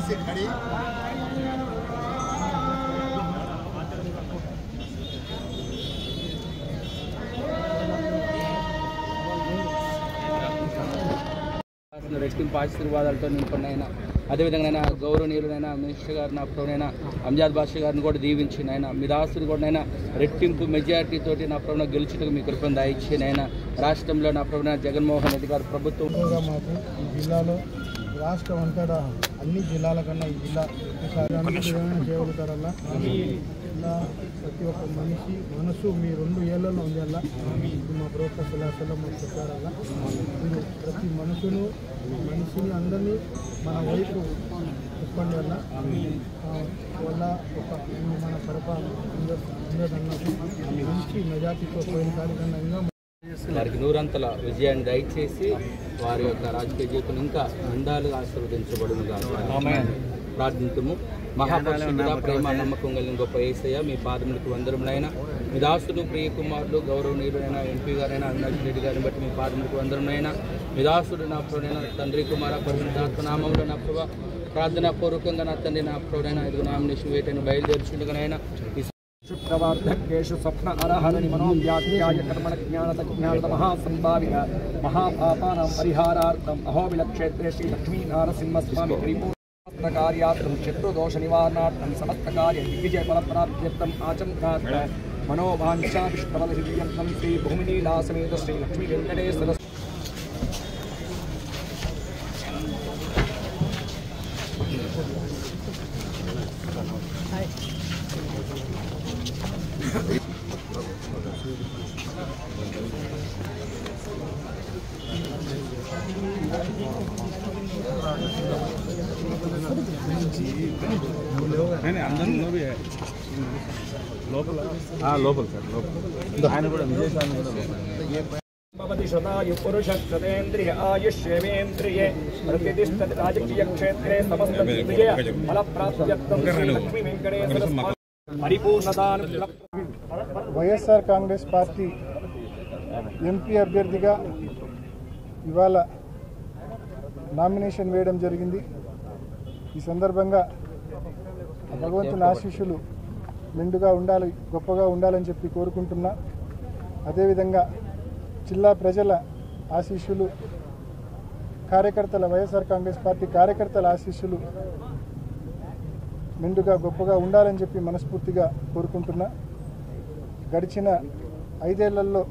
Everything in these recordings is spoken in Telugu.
से खड़े రెట్టింపు ఆశీర్వాదాలతో నింపునైనా అదేవిధంగా గౌరవనీయులైనా మినిస్టర్ గారిని అప్పుడైనా అంజాద్ బాషా గారిని కూడా దీవించినైనా మీ దాసుడు కూడా రెట్టింపు మెజారిటీతోటి నా ప్రభుత్వం గెలుచుటకు మీ కృపను దయచేనైనా రాష్ట్రంలో నా ప్రభుత్వం జగన్మోహన్ రెడ్డి గారు ప్రభుత్వం మాకు ఈ జిల్లాలో రాష్ట్రం అంతటా అన్ని జిల్లాల కన్నా ఈ జిల్లా చేయగలుగుతారల్లా ఇలా ప్రతి ఒక్క మనిషి మనసు మీ 2 ఏళ్లలో ఉండాలా మా ప్రభుత్వ సలహాలో మాకు చెప్పారల్లా మీరు ప్రతి మనిషిని అందరినీ మన వైపు చెప్పండి వల్ల వల్ల ఒక మన పరిపాలన అందదన్నది మంచి మెజార్టీతో పోయిన కార్యక్రమంగా వారికి నూరంతల విజయాన్ని దయచేసి వారి యొక్క రాజకీయ జీవితం ఇంకా నిండాలుగా ఆశీర్వదించబడునుగా ప్రార్థించము. మహాపరిశుద్ధుడా, ప్రేమ నమ్మకం కలిగిన గొప్ప యేసయ్య, మీ పాదములకు వందరములైన మీ దాసుడు ప్రియ కుమారుడు గౌరవనీయులైన ఎంపీ గారైనా అవినాష్ రెడ్డి గారిని బట్టి మీ పాదములకు వందరములైన మీ దాసుడు నా ప్రభువైన తండ్రి కుమార పరిశుద్ధాత్మ నామములో నా ప్రభు ప్రార్థనా పూర్వకంగా నా తండ్రి నా ప్రభువైన 5 నామినేషన్ వేటను బయలుదేర్చుండగానైనా शुक्रवार्धकेषु स्वप्न अरहरणि मनोव्याख्याय कर्मणज्ञानतज्ञानत महासंभावित महापापानां परिहारार्थम् अहोबिलक्षेत्रे श्री लक्ष्मीनारसिंहस्वामी परिपूर्णकार्यार्थं शत्रुदोषनिवारणार्थं समस्तकार्य दिग्विजयफलप्राप्त्यर्थम् आचम्कात् मनोवाञ्छाविष्टवलसिद्ध्यर्थं श्री भूमिनीलासमेत श्री लक्ष्मी वेङ्कटेश्वर లోపల సార్ ఆయన కూడా విజయసాయి भवति शतायु पुरुषक्षतेन्द्रिय आयुष्येवेन्द्रिये प्रतिष्ठति राजकीयक्षेत्रे समस्त विजय फलप्राप्त्यर्थं श्री लक्ष्मी वेंकटेश्वर परिपूर्णतानुग्रह వైఎస్ఆర్ కాంగ్రెస్ పార్టీ ఎంపీ అభ్యర్థిగా ఇవాళ నామినేషన్ వేయడం జరిగింది. ఈ సందర్భంగా భగవంతుని ఆశీస్సులు మెండుగా ఉండాలి, గొప్పగా ఉండాలని చెప్పి కోరుకుంటున్నా. అదేవిధంగా జిల్లా ప్రజల ఆశీస్సులు, కార్యకర్తల వైఎస్ఆర్ కాంగ్రెస్ పార్టీ కార్యకర్తల ఆశీస్సులు మెండుగా గొప్పగా ఉండాలని చెప్పి మనస్ఫూర్తిగా కోరుకుంటున్నా. గడిచిన 5 ఏళ్లలో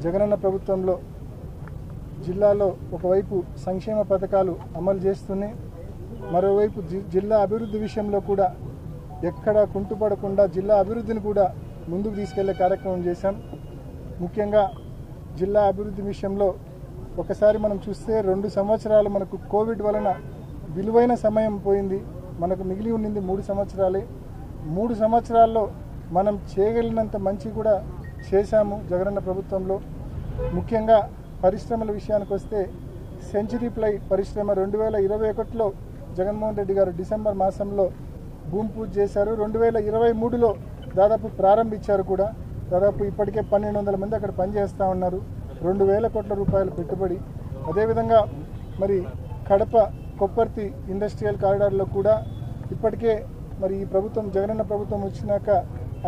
జగనన్న ప్రభుత్వంలో జిల్లాలో ఒకవైపు సంక్షేమ పథకాలు అమలు చేస్తూనే మరోవైపు జిల్లా అభివృద్ధి విషయంలో కూడా ఎక్కడా కుంటుపడకుండా జిల్లా అభివృద్ధిని కూడా ముందుకు తీసుకెళ్లే కార్యక్రమం చేశాం. ముఖ్యంగా జిల్లా అభివృద్ధి విషయంలో ఒకసారి మనం చూస్తే 2 సంవత్సరాలు మనకు కోవిడ్ వలన విలువైన సమయం పోయింది. మనకు మిగిలి ఉండింది 3 సంవత్సరాలే. 3 సంవత్సరాల్లో మనం చేయగలిగినంత మంచి కూడా చేశాము జగనన్న ప్రభుత్వంలో. ముఖ్యంగా పరిశ్రమల విషయానికి వస్తే సెంచరీ ప్లై పరిశ్రమ 2021లో జగన్మోహన్ రెడ్డి గారు డిసెంబర్ మాసంలో భూమి పూజ చేశారు. 2023లో దాదాపు ప్రారంభించారు కూడా. దాదాపు ఇప్పటికే 1200 మంది అక్కడ పనిచేస్తూ ఉన్నారు. 2000 కోట్ల రూపాయల పెట్టుబడి. అదేవిధంగా మరి కడప కొప్పర్తి ఇండస్ట్రియల్ కారిడార్లో కూడా ఇప్పటికే మరి ఈ ప్రభుత్వం జగనన్న ప్రభుత్వం వచ్చినాక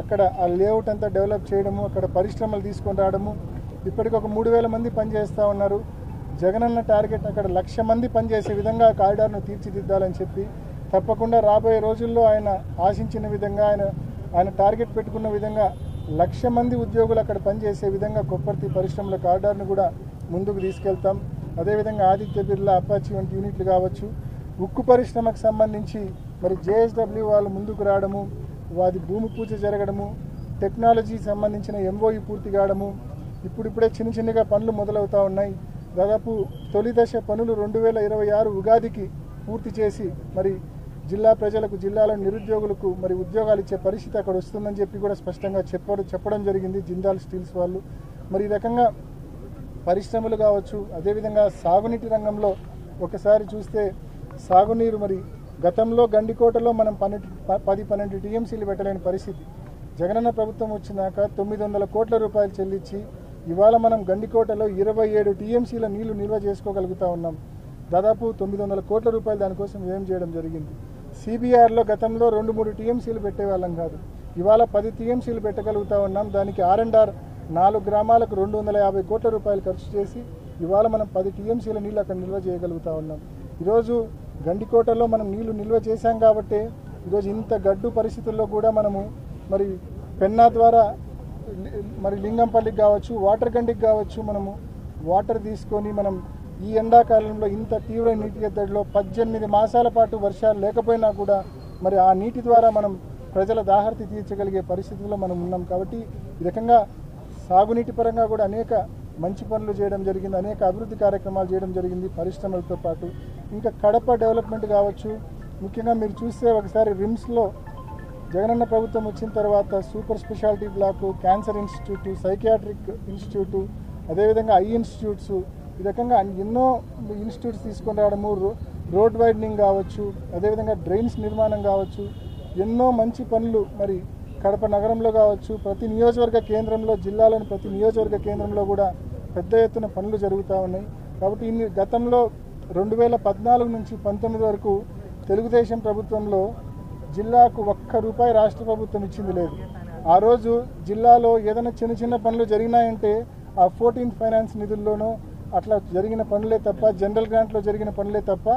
అక్కడ ఆ లేఅవుట్ అంతా డెవలప్ చేయడము, అక్కడ పరిశ్రమలు తీసుకొని రావడము, ఇప్పటికి ఒక 3000 మంది పనిచేస్తూ ఉన్నారు. జగనన్న టార్గెట్ అక్కడ 1,00,000 మంది పనిచేసే విధంగా కారిడార్ను తీర్చిదిద్దాలని చెప్పి తప్పకుండా రాబోయే రోజుల్లో ఆయన ఆశించిన విధంగా ఆయన టార్గెట్ పెట్టుకున్న విధంగా 1,00,000 మంది ఉద్యోగులు అక్కడ పనిచేసే విధంగా కొప్పర్తి పరిశ్రమల కారిడార్ను కూడా ముందుకు తీసుకెళ్తాం. అదేవిధంగా ఆదిత్య బిర్లా, అపాచీ వంటి యూనిట్లు కావచ్చు. ఉక్కు పరిశ్రమకు సంబంధించి మరి జేఎస్డబ్ల్యూ వాళ్ళు ముందుకు రావడము, వారి భూమి పూజ జరగడము, టెక్నాలజీ సంబంధించిన ఎంఓఈ పూర్తి కావడము, ఇప్పుడిప్పుడే చిన్నగా పనులు మొదలవుతూ ఉన్నాయి. దాదాపు తొలి దశ పనులు 2026 ఉగాదికి పూర్తి చేసి మరి జిల్లా ప్రజలకు, జిల్లాలో నిరుద్యోగులకు మరి ఉద్యోగాలు ఇచ్చే పరిస్థితి అక్కడ వస్తుందని చెప్పి కూడా స్పష్టంగా చెప్పడం జరిగింది జిందాల్ స్టీల్స్ వాళ్ళు. మరి ఈ రకంగా పరిశ్రమలు కావచ్చు. అదేవిధంగా సాగునీటి రంగంలో ఒకసారి చూస్తే సాగునీరు మరి గతంలో గండికోటలో మనం 10-12 టీఎంసీలు పెట్టలేని పరిస్థితి. జగనన్న ప్రభుత్వం వచ్చినాక 900 కోట్ల రూపాయలు చెల్లించి ఇవాళ మనం గండికోటలో 27 టీఎంసీల నీళ్లు నిల్వ చేసుకోగలుగుతా ఉన్నాం. దాదాపు 900 కోట్ల రూపాయలు దానికోసం వ్యయం చేయడం జరిగింది. సిబిఆర్లో గతంలో 2-3 టీఎంసీలు పెట్టేవాళ్ళం కాదు, ఇవాళ 10 టీఎంసీలు పెట్టగలుగుతా ఉన్నాం. దానికి R&R 4 గ్రామాలకు 250 కోట్ల రూపాయలు ఖర్చు చేసి ఇవాళ మనం 10 టీఎంసీల నీళ్ళు అక్కడ నిల్వ చేయగలుగుతా ఉన్నాం. ఈరోజు గండికోటలో మనం నీళ్లు నిల్వ చేశాం కాబట్టి ఈరోజు ఇంత గడ్డు పరిస్థితుల్లో కూడా మనము మరి పెన్నా ద్వారా మరి లింగంపల్లికి కావచ్చు, వాటర్ గండికి కావచ్చు, మనము వాటర్ తీసుకొని మనం ఈ ఎండాకాలంలో ఇంత తీవ్ర నీటి ఎద్దడిలో 18 మాసాల పాటు వర్షాలు లేకపోయినా కూడా మరి ఆ నీటి ద్వారా మనం ప్రజల దాహర్తి తీర్చగలిగే పరిస్థితుల్లో మనం ఉన్నాం. కాబట్టి ఈ రకంగా సాగునీటి పరంగా కూడా అనేక మంచి పనులు చేయడం జరిగింది, అనేక అభివృద్ధి కార్యక్రమాలు చేయడం జరిగింది. పరిశ్రమలతో పాటు ఇంకా కడప డెవలప్మెంట్ కావచ్చు. ముఖ్యంగా మీరు చూస్తే ఒకసారి రిమ్స్లో జగనన్న ప్రభుత్వం వచ్చిన తర్వాత super speciality block, cancer institute, psychiatric institute, అదేవిధంగా ఐ ఇన్స్టిట్యూట్స్, ఈ రకంగా ఎన్నో ఇన్స్టిట్యూట్స్ తీసుకొని రావడము, రోడ్ వైడనింగ్ కావచ్చు, అదేవిధంగా డ్రైన్స్ నిర్మాణం కావచ్చు, ఎన్నో మంచి పనులు మరి కడప నగరంలో కావచ్చు, ప్రతి నియోజకవర్గ కేంద్రంలో, జిల్లాలోని ప్రతి నియోజకవర్గ కేంద్రంలో కూడా పెద్ద ఎత్తున పనులు జరుగుతూ ఉన్నాయి. కాబట్టి గతంలో 2014 నుంచి 19 వరకు తెలుగుదేశం ప్రభుత్వంలో జిల్లాకు ₹1 రాష్ట్ర ప్రభుత్వం ఇచ్చింది లేదు. ఆ రోజు జిల్లాలో ఏదైనా చిన్న చిన్న పనులు జరిగినాయంటే ఆ 14th ఫైనాన్స్ నిధుల్లోనూ అట్లా జరిగిన పనులే తప్ప, జనరల్ గ్రాంట్లో జరిగిన పనులే తప్ప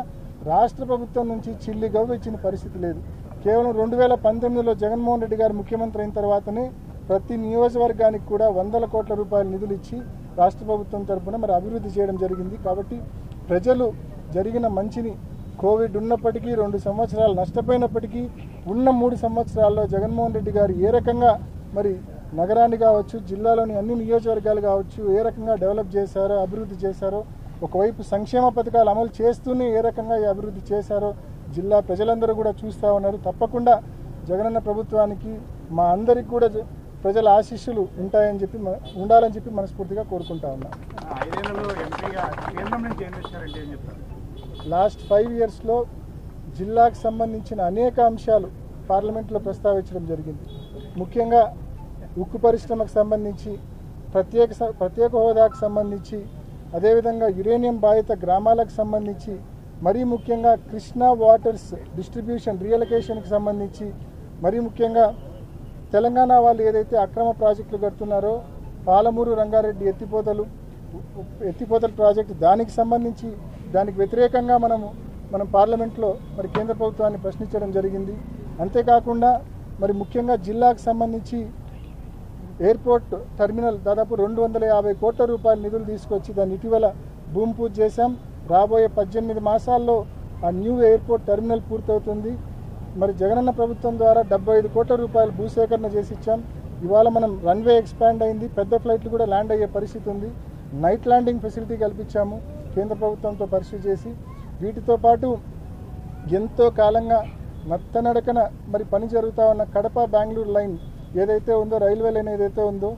రాష్ట్ర ప్రభుత్వం నుంచి చిల్లి గవ్వ ఇచ్చిన పరిస్థితి లేదు. కేవలం 2019లో జగన్మోహన్ రెడ్డి గారు ముఖ్యమంత్రి అయిన తర్వాతనే ప్రతి నియోజకవర్గానికి కూడా 100 కోట్ల రూపాయల నిధులు ఇచ్చి రాష్ట్ర ప్రభుత్వం తరఫున మరి అభివృద్ధి చేయడం జరిగింది. కాబట్టి ప్రజలు జరిగిన మంచిని, కోవిడ్ ఉన్నప్పటికీ 2 సంవత్సరాలు నష్టపోయినప్పటికీ ఉన్న 3 సంవత్సరాల్లో జగన్మోహన్ రెడ్డి గారు ఏ రకంగా మరి నగరాన్ని కావచ్చు, జిల్లాలోని అన్ని నియోజకవర్గాలు కావచ్చు ఏ రకంగా డెవలప్ చేశారో, అభివృద్ధి చేశారో, ఒకవైపు సంక్షేమ పథకాలు అమలు చేస్తూనే ఏ రకంగా ఈ అభివృద్ధి చేశారో జిల్లా ప్రజలందరూ కూడా చూస్తూ ఉన్నారు. తప్పకుండా జగనన్న ప్రభుత్వానికి మా అందరికి కూడా ప్రజల ఆశీస్సులు ఉంటాయని చెప్పి ఉండాలని చెప్పి మనస్ఫూర్తిగా కోరుకుంటా ఉన్నా. లాస్ట్ 5 ఇయర్స్లో జిల్లాకు సంబంధించిన అనేక అంశాలు పార్లమెంట్లో ప్రస్తావించడం జరిగింది. ముఖ్యంగా ఉక్కు పరిశ్రమకు సంబంధించి, ప్రత్యేక హోదాకు సంబంధించి, అదేవిధంగా యురేనియం బాధిత గ్రామాలకు సంబంధించి, మరీ ముఖ్యంగా కృష్ణా వాటర్స్ డిస్ట్రిబ్యూషన్ రీఅలొకేషన్కి సంబంధించి, మరీ ముఖ్యంగా తెలంగాణ వాళ్ళు ఏదైతే అక్రమ ప్రాజెక్టులు కడుతున్నారో పాలమూరు రంగారెడ్డి ఎత్తిపోతల ప్రాజెక్టు, దానికి సంబంధించి దానికి వ్యతిరేకంగా మనం పార్లమెంట్లో మరి కేంద్ర ప్రభుత్వాన్ని ప్రశ్నించడం జరిగింది. అంతేకాకుండా మరి ముఖ్యంగా జిల్లాకు సంబంధించి ఎయిర్పోర్ట్ టెర్మినల్ దాదాపు 250 కోట్ల రూపాయల నిధులు తీసుకొచ్చి దాన్ని ఇటీవల భూమి పూజ చేశాం. రాబోయే 18 మాసాల్లో ఆ న్యూ ఎయిర్పోర్ట్ టెర్మినల్ పూర్తవుతుంది. మరి జగనన్న ప్రభుత్వం ద్వారా 75 కోట్ల రూపాయలు భూసేకరణ చేసి ఇచ్చాం. ఇవాళ మనం రన్వే ఎక్స్పాండ్ అయింది, పెద్ద ఫ్లైట్లు కూడా ల్యాండ్ అయ్యే పరిస్థితి ఉంది. నైట్ ల్యాండింగ్ ఫెసిలిటీ కల్పించాము కేంద్ర ప్రభుత్వంతో పరిశీలి చేసి. వీటితో పాటు ఎంతో కాలంగా నత్తనడకన మరి పని జరుగుతూ ఉన్న కడప బెంగళూరు లైన్ ఏదైతే ఉందో, రైల్వే లైన్ ఏదైతే ఉందో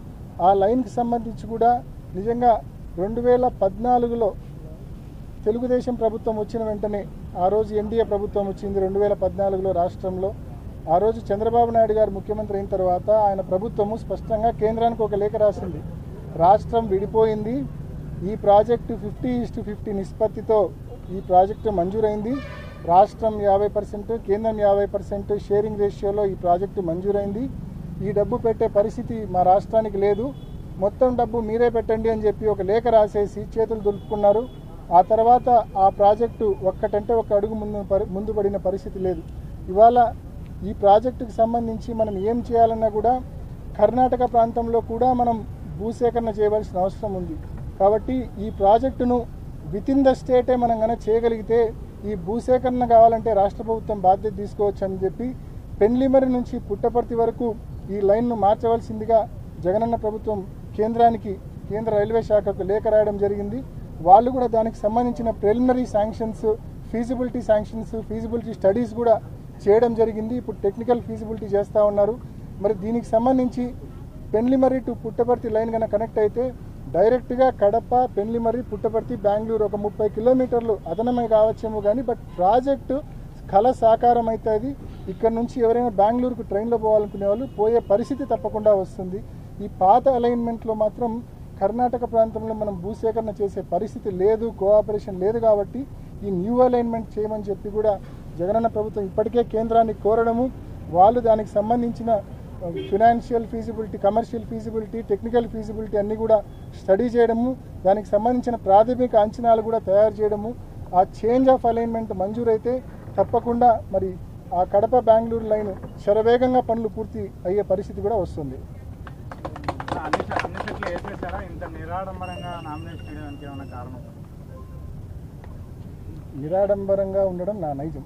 ఆ లైన్కి సంబంధించి కూడా నిజంగా 2014లో తెలుగుదేశం ప్రభుత్వం వచ్చిన వెంటనే, ఆ రోజు ఎన్డీఏ ప్రభుత్వం వచ్చింది 2014లో రాష్ట్రంలో. ఆ రోజు చంద్రబాబు నాయుడు గారు ముఖ్యమంత్రి అయిన తర్వాత ఆయన ప్రభుత్వము స్పష్టంగా కేంద్రానికి ఒక లేఖ రాసింది. రాష్ట్రం విడిపోయింది, ఈ ప్రాజెక్టు 50:50 నిష్పత్తితో ఈ ప్రాజెక్టు మంజూరైంది. రాష్ట్రం 50%, కేంద్రం 50% షేరింగ్ రేషియోలో ఈ ప్రాజెక్టు మంజూరైంది. ఈ డబ్బు పెట్టే పరిస్థితి మా రాష్ట్రానికి లేదు, మొత్తం డబ్బు మీరే పెట్టండి అని చెప్పి ఒక లేఖ రాసేసి చేతులు దులుపుకున్నారు. ఆ తర్వాత ఆ ప్రాజెక్టు ఒక్కటంటే ఒక అడుగు ముందు పడిన పరిస్థితి లేదు. ఇవాళ ఈ ప్రాజెక్టుకు సంబంధించి మనం ఏం చేయాలన్నా కూడా కర్ణాటక ప్రాంతంలో కూడా మనం భూసేకరణ చేయవలసిన అవసరం ఉంది. కాబట్టి ఈ ప్రాజెక్టును వితిన్ ద స్టేటే మనం కనుక చేయగలిగితే ఈ భూసేకరణ కావాలంటే రాష్ట్ర ప్రభుత్వం బాధ్యత తీసుకోవచ్చు అని చెప్పి పెన్లిమరి నుంచి పుట్టపర్తి వరకు ఈ లైన్ను మార్చవలసిందిగా జగనన్న ప్రభుత్వం కేంద్ర రైల్వే శాఖకు లేఖ రాయడం జరిగింది. వాళ్ళు కూడా దానికి సంబంధించిన ప్రిలిమినరీ శాంక్షన్స్, ఫీజిబిలిటీ స్టడీస్ కూడా చేయడం జరిగింది. ఇప్పుడు టెక్నికల్ ఫీజిబిలిటీ చేస్తూ ఉన్నారు. మరి దీనికి సంబంధించి పెన్లిమరి టు పుట్టపర్తి లైన్ కనుక కనెక్ట్ అయితే డైరెక్ట్గా కడప, పెన్లిమరి, పుట్టపర్తి, బెంగళూరు ఒక 30 కిలోమీటర్లు అదనమే కావచ్చేమో కానీ బట్ ప్రాజెక్టు కళ సాకారం అవుతుంది. ఇక్కడ నుంచి ఎవరైనా బెంగళూరుకు ట్రైన్లో పోవాలనుకునే వాళ్ళు పోయే పరిస్థితి తప్పకుండా వస్తుంది. ఈ పాత అలైన్మెంట్లో మాత్రం కర్ణాటక ప్రాంతంలో మనం భూసేకరణ చేసే పరిస్థితి లేదు, కోఆపరేషన్ లేదు. కాబట్టి ఈ న్యూ అలైన్మెంట్ చేయమని చెప్పి కూడా జగనన్న ప్రభుత్వం ఇప్పటికే కేంద్రాన్ని కోరడము, వాళ్ళు దానికి సంబంధించిన financial feasibility, commercial feasibility, technical feasibility అన్నీ కూడా స్టడీ చేయడము, దానికి సంబంధించిన ప్రాథమిక అంచనాలు కూడా తయారు చేయడము, ఆ చేంజ్ ఆఫ్ అలైన్మెంట్ మంజూరైతే తప్పకుండా మరి ఆ కడప బెంగళూరు లైన్ శరవేగంగా పనులు పూర్తి అయ్యే పరిస్థితి కూడా వస్తుంది. నిరాడంబరంగా ఉండడం నా నైజం.